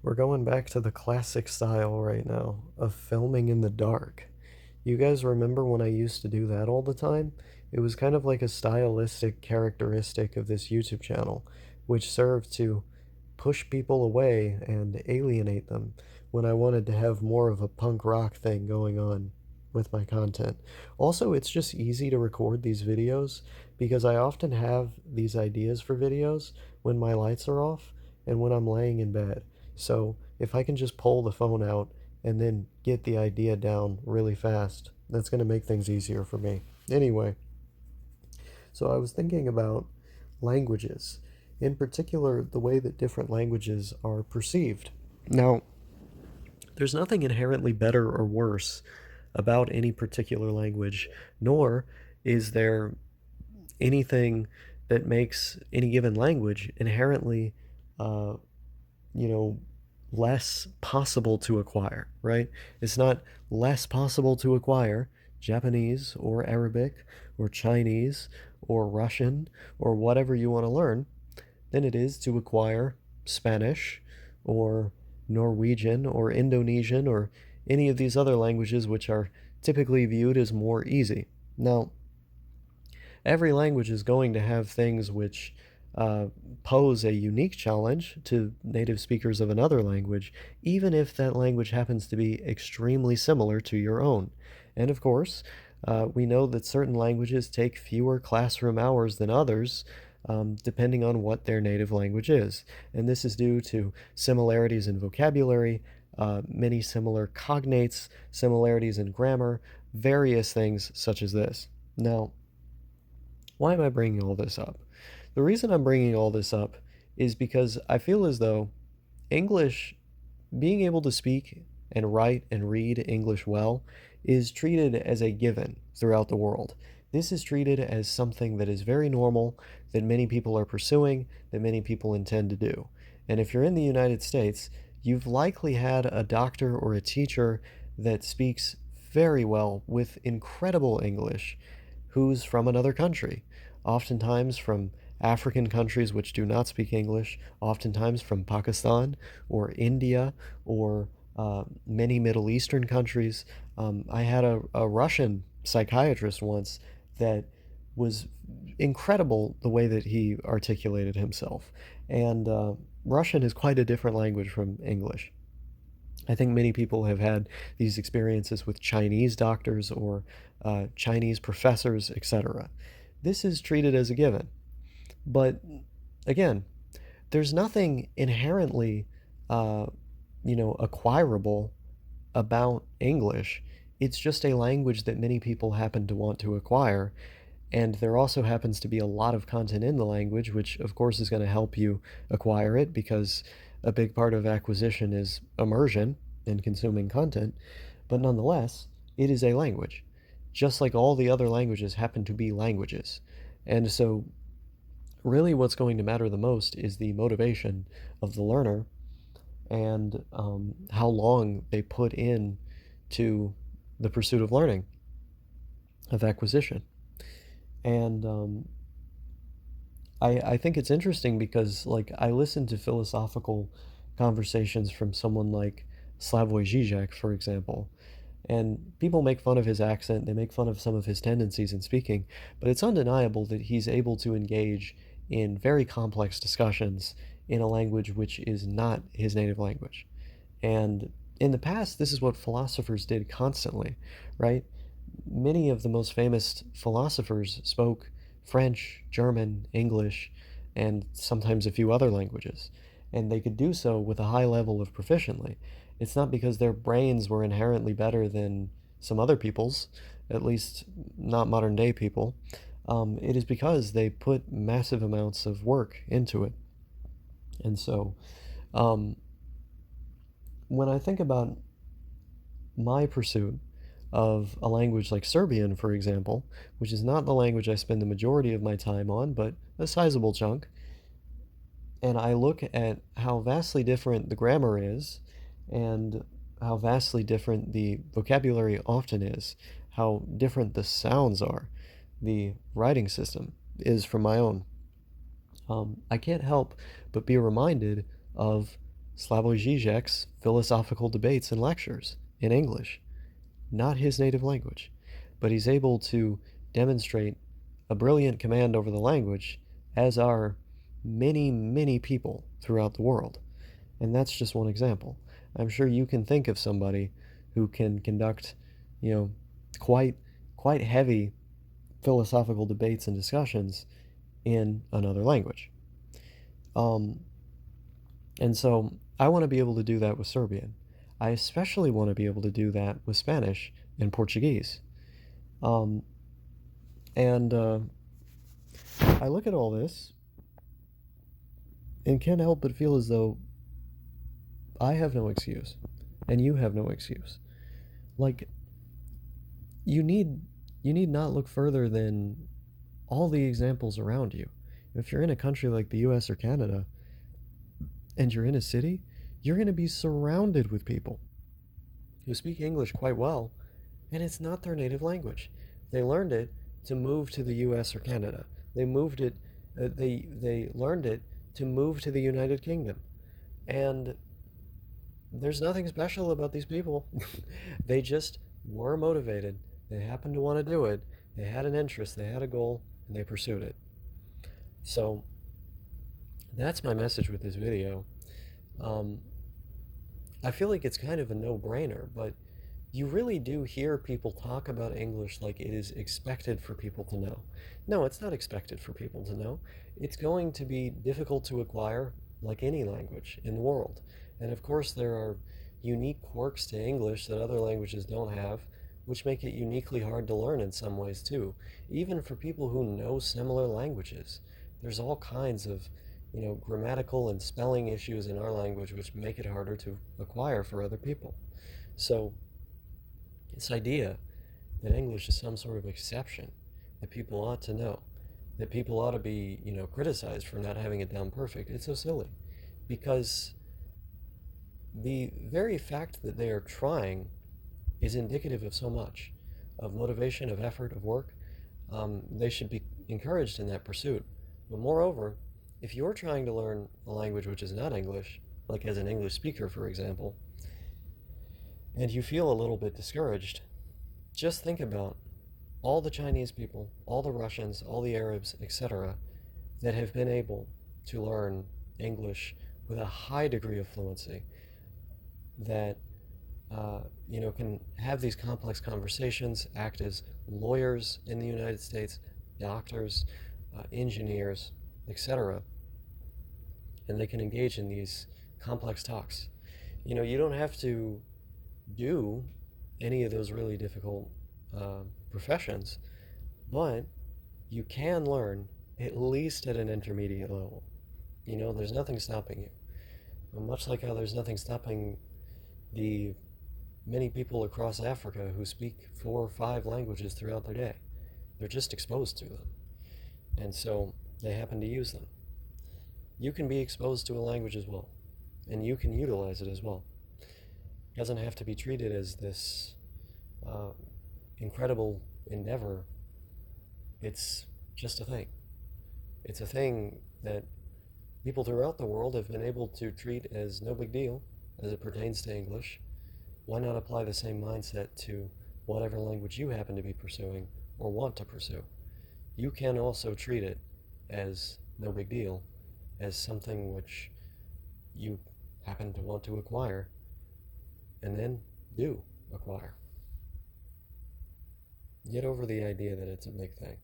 We're going back to the classic style right now of filming in the dark. You guys remember when I used to do that all the time? It was kind of like a stylistic characteristic of this YouTube channel, which served to push people away and alienate them when I wanted to have more of a punk rock thing going on with my content. Also, it's just easy to record these videos because I often have these ideas for videos when my lights are off and when I'm laying in bed. So if I can just pull the phone out and then get the idea down really fast, that's going to make things easier for me. Anyway, so I was thinking about languages, in particular, the way that different languages are perceived. Now, there's nothing inherently better or worse about any particular language, nor is there anything that makes any given language inherently, uh, you know, less possible to acquire, right? It's not less possible to acquire Japanese or Arabic or Chinese or Russian or whatever you want to learn than it is to acquire Spanish or Norwegian or Indonesian or any of these other languages which are typically viewed as more easy. Now, every language is going to have things which uh, pose a unique challenge to native speakers of another language, even if that language happens to be extremely similar to your own. And of course, we know that certain languages take fewer classroom hours than others, depending on what their native language is. And this is due to similarities in vocabulary, many similar cognates, similarities in grammar, various things such as this. Now, why am I bringing all this up? The reason I'm bringing all this up is because I feel as though English, being able to speak and write and read English well, is treated as a given throughout the world. This is treated as something that is very normal, that many people are pursuing, that many people intend to do. And if you're in the United States, you've likely had a doctor or a teacher that speaks very well with incredible English who's from another country, oftentimes from African countries which do not speak English, oftentimes from Pakistan or India or many Middle Eastern countries. I had a Russian psychiatrist once that was incredible the way that he articulated himself. And Russian is quite a different language from English. I think many people have had these experiences with Chinese doctors or Chinese professors, etc. This is treated as a given. But again, there's nothing inherently, uh, acquirable about English. It's just a language that many people happen to want to acquire. And there also happens to be a lot of content in the language, which of course is going to help you acquire it because a big part of acquisition is immersion in consuming content. But nonetheless, it is a language, just like all the other languages happen to be languages. And so, really, what's going to matter the most is the motivation of the learner and how long they put in to the pursuit of learning, of acquisition. And I think it's interesting because, like, I listen to philosophical conversations from someone like Slavoj Žižek, for example, and people make fun of his accent, they make fun of some of his tendencies in speaking, but it's undeniable that he's able to engage in very complex discussions in a language which is not his native language. And in the past, this is what philosophers did constantly, right? Many of the most famous philosophers spoke French, German, English, and sometimes a few other languages. And they could do so with a high level of proficiency. It's not because their brains were inherently better than some other people's, at least not modern day people. It is because they put massive amounts of work into it. And so, um, when I think about my pursuit of a language like Serbian, for example, which is not the language I spend the majority of my time on, but a sizable chunk, and I look at how vastly different the grammar is and how vastly different the vocabulary often is, how different the sounds are, the writing system is from my own. I can't help but be reminded of Slavoj Žižek's philosophical debates and lectures in English, not his native language. But he's able to demonstrate a brilliant command over the language, as are many, many people throughout the world. And that's just one example. I'm sure you can think of somebody who can conduct, you know, quite quite heavy philosophical debates and discussions in another language. Um, and so I want to be able to do that with Serbian. I especially want to be able to do that with Spanish and Portuguese. Um, and I look at all this and can't help but feel as though I have no excuse and you have no excuse. Like, you need you need not look further than all the examples around you. If you're in a country like the US or Canada and you're in a city, you're going to be surrounded with people who speak English quite well, and it's not their native language. They learned it to move to the US or Canada. They learned it to move to the United Kingdom. And there's nothing special about these people. They just were motivated. They happened to want to do it. They had an interest, they had a goal, and they pursued it. So that's my message with this video. Um, I feel like it's kind of a no-brainer, but you really do hear people talk about English like it is expected for people to know. No, it's not expected for people to know. It's going to be difficult to acquire like any language in the world. And of course, there are unique quirks to English that other languages don't have, which make it uniquely hard to learn in some ways too. Even for people who know similar languages, there's all kinds of grammatical and spelling issues in our language which make it harder to acquire for other people. So this idea that English is some sort of exception, that people ought to know, that people ought to be, criticized for not having it down perfect, it's so silly. Because the very fact that they are trying is indicative of so much, of motivation, of effort, of work. They should be encouraged in that pursuit. But moreover, if you're trying to learn a language which is not English, like as an English speaker, for example, and you feel a little bit discouraged, just think about all the Chinese people, all the Russians, all the Arabs, etc., that have been able to learn English with a high degree of fluency, that can have these complex conversations, act as lawyers in the United States, doctors, engineers, etc., and they can engage in these complex talks. You don't have to do any of those really difficult professions, but you can learn at least at an intermediate level. There's nothing stopping you. Much like how there's nothing stopping the many people across Africa who speak 4 or 5 languages throughout their day. They're just exposed to them. And so they happen to use them. You can be exposed to a language as well, and you can utilize it as well. It doesn't have to be treated as this incredible endeavor. It's just a thing. It's a thing that people throughout the world have been able to treat as no big deal as it pertains to English. Why not apply the same mindset to whatever language you happen to be pursuing or want to pursue? You can also treat it as no big deal, as something which you happen to want to acquire, and then do acquire. Get over the idea that it's a big thing.